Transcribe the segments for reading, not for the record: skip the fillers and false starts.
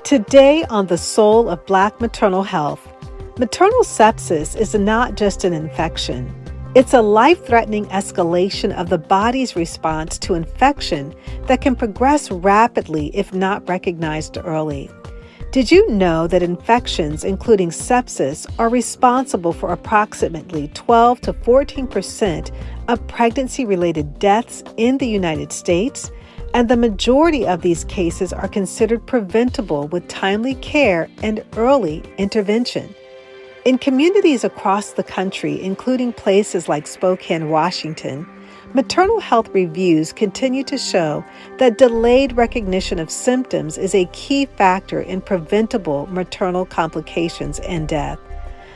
Today on The Soul of Black Maternal Health, maternal sepsis is not just an infection. It's a life-threatening escalation of the body's response to infection that can progress rapidly if not recognized early. Did you know that infections, including sepsis, are responsible for approximately 12 to 14% of pregnancy-related deaths in the United States? And the majority of these cases are considered preventable with timely care and early intervention. In communities across the country, including places like Spokane, Washington, maternal health reviews continue to show that delayed recognition of symptoms is a key factor in preventable maternal complications and death.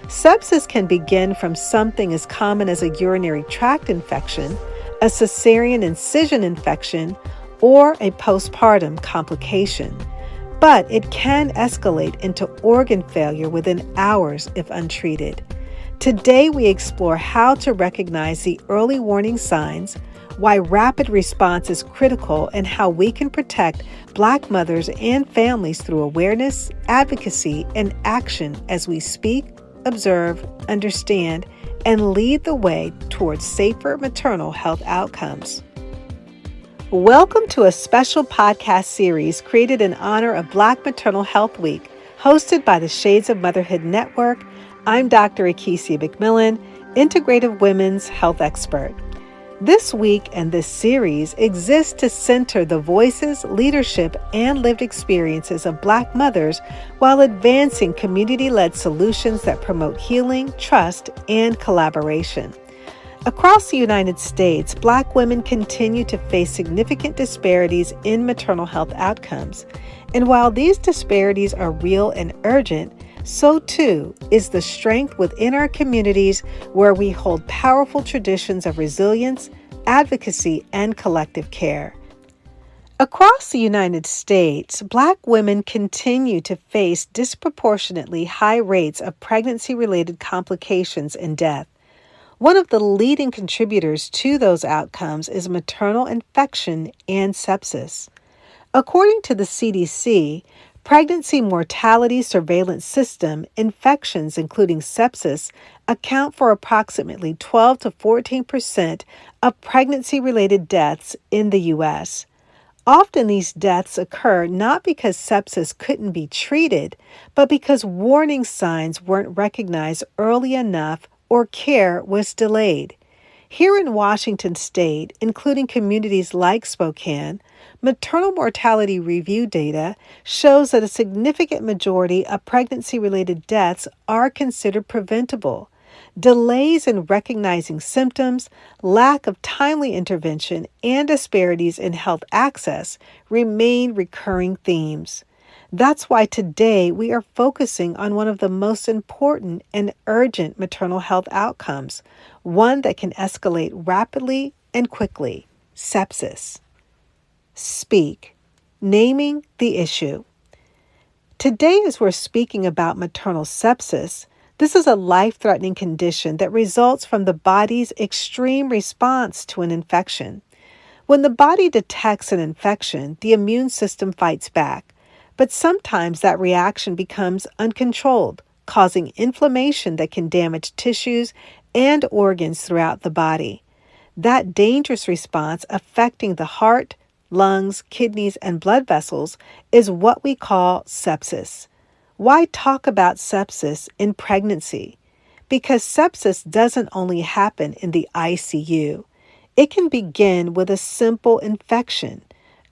Sepsis can begin from something as common as a urinary tract infection, a cesarean incision infection, or a postpartum complication. But it can escalate into organ failure within hours if untreated. Today, we explore how to recognize the early warning signs, why rapid response is critical, and how we can protect Black mothers and families through awareness, advocacy, and action as we speak, observe, understand, and lead the way towards safer maternal health outcomes. Welcome to a special podcast series created in honor of Black Maternal Health Week, hosted by the Shades of Motherhood Network. I'm Dr. Akesia McMillan, integrative women's health expert. This week and this series exists to center the voices, leadership, and lived experiences of Black mothers while advancing community-led solutions that promote healing, trust, and collaboration. Across the United States, Black women continue to face significant disparities in maternal health outcomes. And while these disparities are real and urgent, so too is the strength within our communities where we hold powerful traditions of resilience, advocacy, and collective care. Across the United States, Black women continue to face disproportionately high rates of pregnancy-related complications and death. One of the leading contributors to those outcomes is maternal infection and sepsis. According to the CDC, pregnancy mortality surveillance system, infections including sepsis account for approximately 12 to 14% of pregnancy-related deaths in the U.S. Often these deaths occur not because sepsis couldn't be treated, but because warning signs weren't recognized early enough or care was delayed. Here in Washington State, including communities like Spokane, maternal mortality review data shows that a significant majority of pregnancy-related deaths are considered preventable. Delays in recognizing symptoms, lack of timely intervention, and disparities in health access remain recurring themes. That's why today we are focusing on one of the most important and urgent maternal health outcomes, one that can escalate rapidly and quickly: sepsis. Speak, naming the issue. Today, as we're speaking about maternal sepsis, this is a life-threatening condition that results from the body's extreme response to an infection. When the body detects an infection, the immune system fights back. But sometimes that reaction becomes uncontrolled, causing inflammation that can damage tissues and organs throughout the body. That dangerous response affecting the heart, lungs, kidneys, and blood vessels is what we call sepsis. Why talk about sepsis in pregnancy? Because sepsis doesn't only happen in the ICU. It can begin with a simple infection,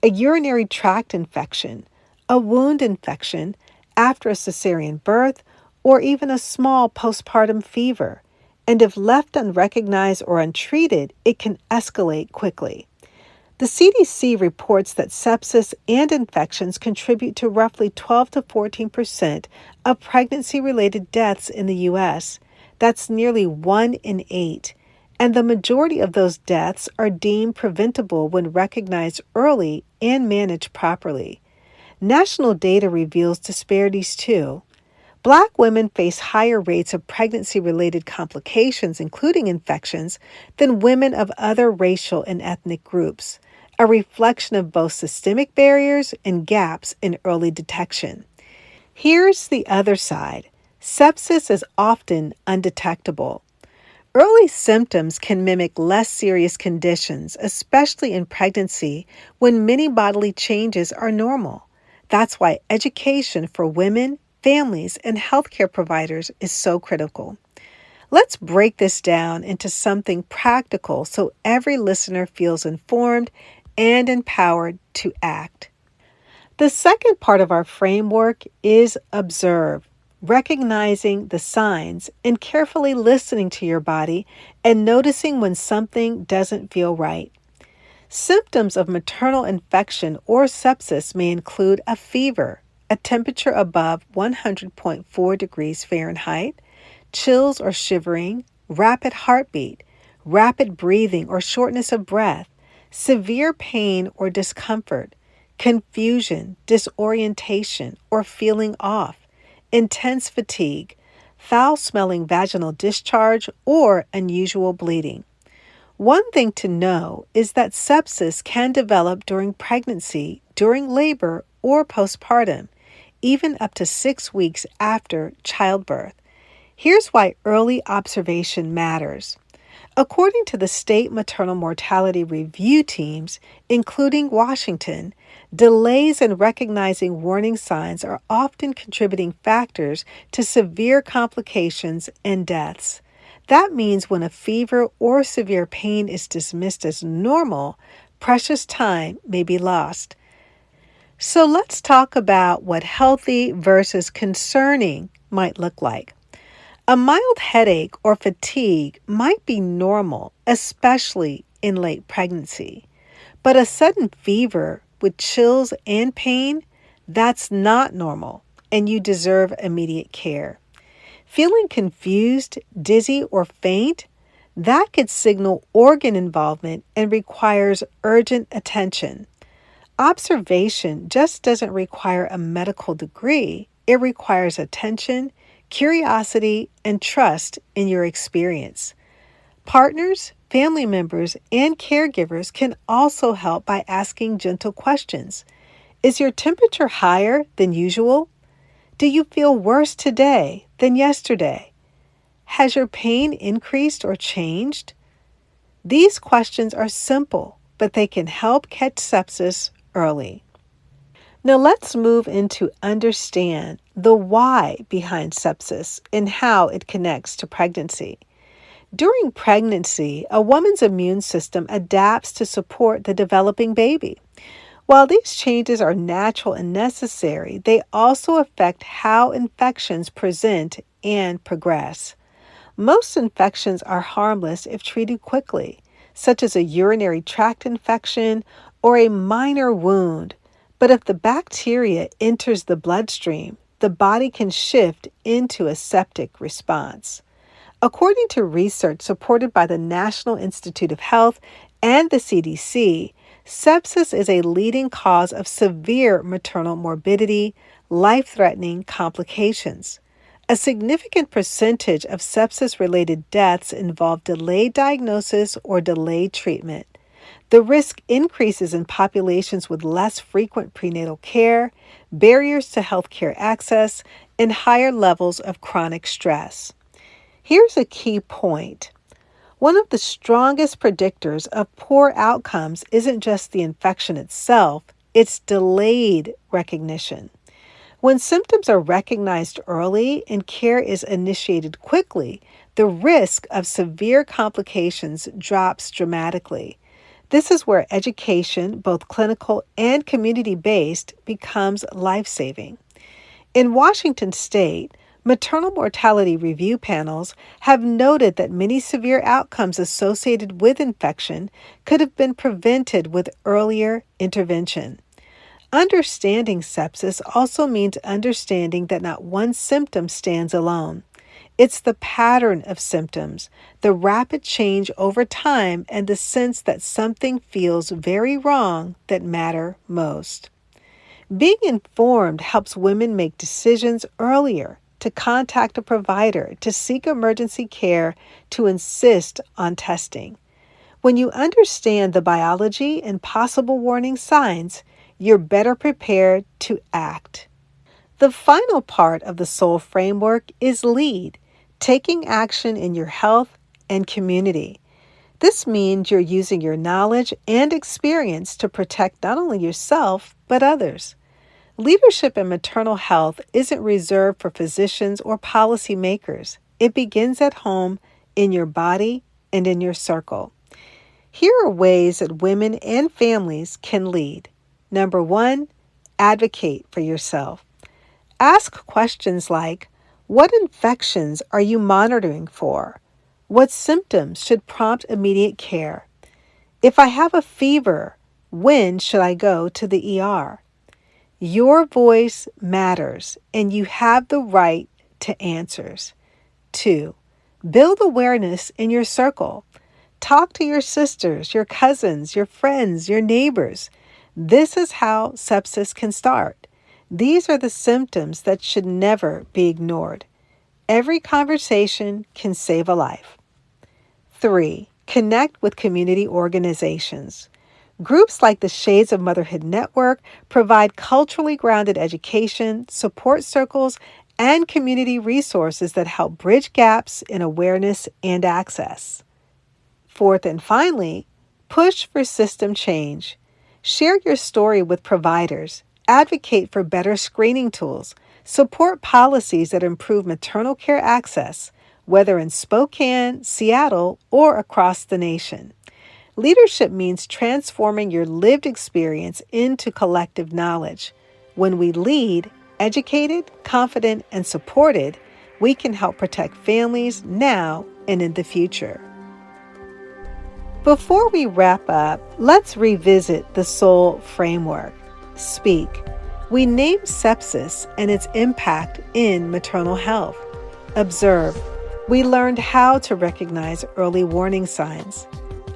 a urinary tract infection, a wound infection after a cesarean birth, or even a small postpartum fever. And if left unrecognized or untreated, it can escalate quickly. The CDC reports that sepsis and infections contribute to roughly 12 to 14% of pregnancy-related deaths in the U.S. That's nearly 1 in 8. And the majority of those deaths are deemed preventable when recognized early and managed properly. National data reveals disparities too. Black women face higher rates of pregnancy-related complications, including infections, than women of other racial and ethnic groups, a reflection of both systemic barriers and gaps in early detection. Here's the other side. Sepsis is often undetectable. Early symptoms can mimic less serious conditions, especially in pregnancy when many bodily changes are normal. That's why education for women, families, and healthcare providers is so critical. Let's break this down into something practical so every listener feels informed and empowered to act. The second part of our framework is observe, recognizing the signs and carefully listening to your body and noticing when something doesn't feel right. Symptoms of maternal infection or sepsis may include a fever, a temperature above 100.4 degrees Fahrenheit, chills or shivering, rapid heartbeat, rapid breathing or shortness of breath, severe pain or discomfort, confusion, disorientation, or feeling off, intense fatigue, foul-smelling vaginal discharge, or unusual bleeding. One thing to know is that sepsis can develop during pregnancy, during labor, or postpartum, even up to 6 weeks after childbirth. Here's why early observation matters. According to the state maternal mortality review teams, including Washington, delays in recognizing warning signs are often contributing factors to severe complications and deaths. That means when a fever or severe pain is dismissed as normal, precious time may be lost. So let's talk about what healthy versus concerning might look like. A mild headache or fatigue might be normal, especially in late pregnancy. But a sudden fever with chills and pain, that's not normal, and you deserve immediate care. Feeling confused, dizzy, or faint, that could signal organ involvement and requires urgent attention. Observation just doesn't require a medical degree. It requires attention, curiosity, and trust in your experience. Partners, family members, and caregivers can also help by asking gentle questions. Is your temperature higher than usual? Do you feel worse today than yesterday? Has your pain increased or changed? These questions are simple, but they can help catch sepsis early. Now let's move into understand the why behind sepsis and how it connects to pregnancy. During pregnancy, a woman's immune system adapts to support the developing baby. While these changes are natural and necessary, they also affect how infections present and progress. Most infections are harmless if treated quickly, such as a urinary tract infection or a minor wound. But if the bacteria enters the bloodstream, the body can shift into a septic response. According to research supported by the National Institute of Health and the CDC, sepsis is a leading cause of severe maternal morbidity, life-threatening complications. A significant percentage of sepsis-related deaths involve delayed diagnosis or delayed treatment. The risk increases in populations with less frequent prenatal care, barriers to healthcare access, and higher levels of chronic stress. Here's a key point. One of the strongest predictors of poor outcomes isn't just the infection itself, it's delayed recognition. When symptoms are recognized early and care is initiated quickly, the risk of severe complications drops dramatically. This is where education, both clinical and community-based, becomes life-saving. In Washington State, maternal mortality review panels have noted that many severe outcomes associated with infection could have been prevented with earlier intervention. Understanding sepsis also means understanding that not one symptom stands alone. It's the pattern of symptoms, the rapid change over time, and the sense that something feels very wrong that matter most. Being informed helps women make decisions earlier, to contact a provider, to seek emergency care, to insist on testing. When you understand the biology and possible warning signs, you're better prepared to act. The final part of the SOUL framework is lead, taking action in your health and community. This means you're using your knowledge and experience to protect not only yourself, but others. Leadership in maternal health isn't reserved for physicians or policymakers. It begins at home, in your body, and in your circle. Here are ways that women and families can lead. Number 1, advocate for yourself. Ask questions like, what infections are you monitoring for? What symptoms should prompt immediate care? If I have a fever, when should I go to the ER? Your voice matters, and you have the right to answers. 2, build awareness in your circle. Talk to your sisters, your cousins, your friends, your neighbors. This is how sepsis can start. These are the symptoms that should never be ignored. Every conversation can save a life. 3, connect with community organizations. Groups like the Shades of Motherhood Network provide culturally grounded education, support circles, and community resources that help bridge gaps in awareness and access. 4th and finally, push for system change. Share your story with providers. Advocate for better screening tools. Support policies that improve maternal care access, whether in Spokane, Seattle, or across the nation. Leadership means transforming your lived experience into collective knowledge. When we lead, educated, confident, and supported, we can help protect families now and in the future. Before we wrap up, let's revisit the SOUL framework. Speak. We named sepsis and its impact in maternal health. Observe. We learned how to recognize early warning signs.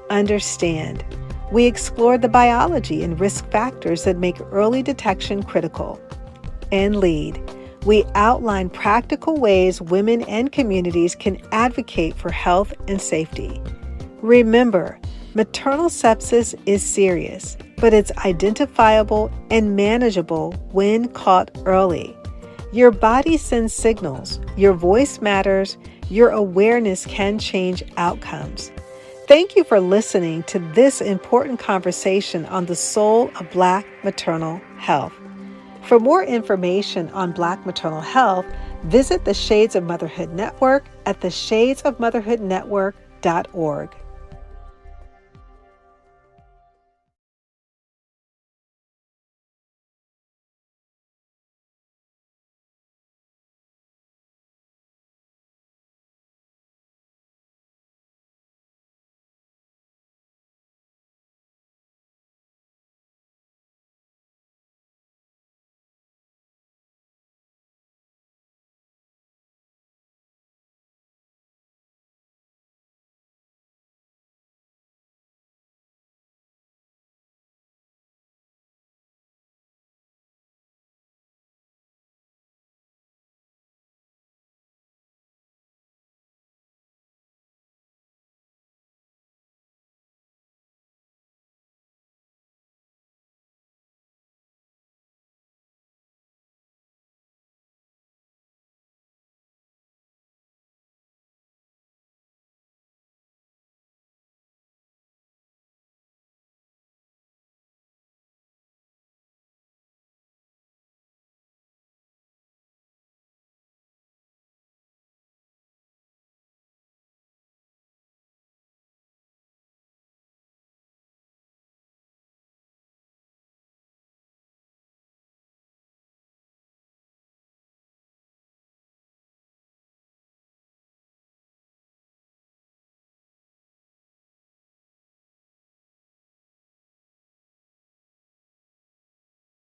Understand. We explored the biology and risk factors that make early detection critical. And lead. We outline practical ways women and communities can advocate for health and safety. Remember, maternal sepsis is serious, but it's identifiable and manageable when caught early. Your body sends signals, your voice matters, your awareness can change outcomes. Thank you for listening to this important conversation on the soul of Black maternal health. For more information on Black maternal health, visit the Shades of Motherhood Network at theshadesofmotherhoodnetwork.org.